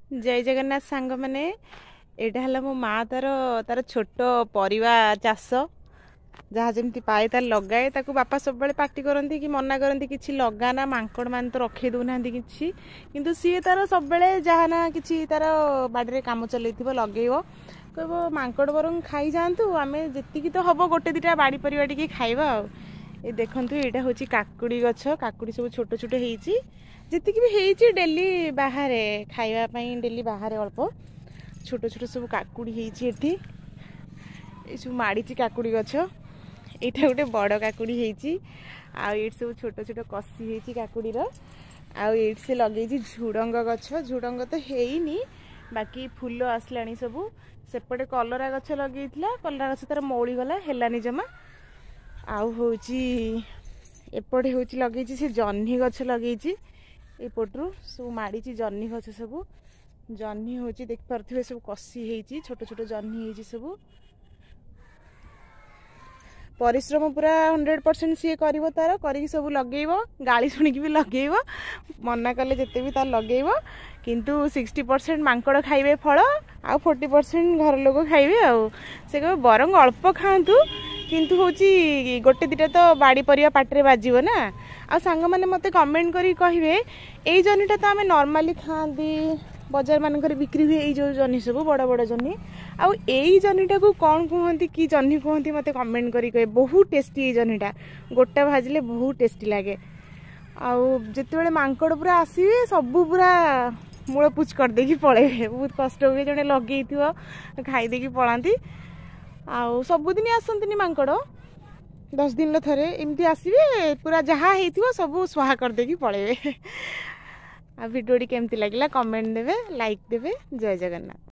जय जगन्नाथ सांग मैंने एटा हला मो माँ तार तार छोट परिवा चाष जहाँ जमी पाए तार लगाए ताकू बापा सब बड़े पार्टी करती कि मना करती कि लगाना मांकड़ मान तो रखे दौना कि किंतु सी तार सब जहाँ ना कि तार बाड़ी कम चल लगे कह मांकड़ बर खाई जातु आम जी तो हम गोटे दुटा बाड़ी परिवा टी खाइबा ये देखु यहाँ हूँ काकुड़ी गछ काकुड़ी सब छोट छोट होती जी भी डेली बाहर खावाई डेली बाहर अल्प छोट छोट सब काकुड़ी ये सब माड़ी काकुड़ी गछ यहाँ गोटे बड़ काकुड़ी ये सब छोट छोट कसी होती काकुड़ीर आठ से लगे झुड़ंग गछ झुड़ंग तो हैनी बाकी फूल आसला सब सेपटे कलरा गछ लगे कलरा गछ तार मौली गला है जमा आउ हूँ एपटे हूँ लगे से जह्नी गछ लगे एपटू सब माड़ी जह्नी गछ सब जह्नी हूँ देखिपे सब कसी होती छोट छोट जह्नी होती सब परिश्रम पूरा 100% सी कर तार कर सब लगे गाली शुणिकी भी लगे मना कले जिते भी तार लगे किंतु 60% मांकड़ खाइबे फल आ 40% घर लोग खाइबे से कहे बरंग अल्प खातु किंतु हूँ गोटे दुटा तो बाड़ी परिया पाटे बाजिब ना आ सांग मैंने मत कमेंट करी कहे यही जह्नीटा तो आम नॉर्मली खाती बजार मानक बिक्री हुए ये जो जह्नी सब बड़ बड़ जह्नी आउ यही जह्नीटा को कौन कहती कि जह्नी कहती मत कमेंट करी कहे बहुत टेस्टी ये जह्नीटा गोटा भाजिले बहुत टेस्टी लगे आउ जिते मांकड़ पूरा आसवे सब पूरा मूल पुच करदे पलैबे बहुत कष्ट हुए जड़े लगे खाईदे पलांती आउ सबुदिन आसती मांकड़ 10 दिन थे एमती आसवे पूरा जहाँ हो सब स्वाहा करदे पलैबे आ वीडियो केमती लगे कमेंट देवे लाइक देवे जय जगन्नाथ।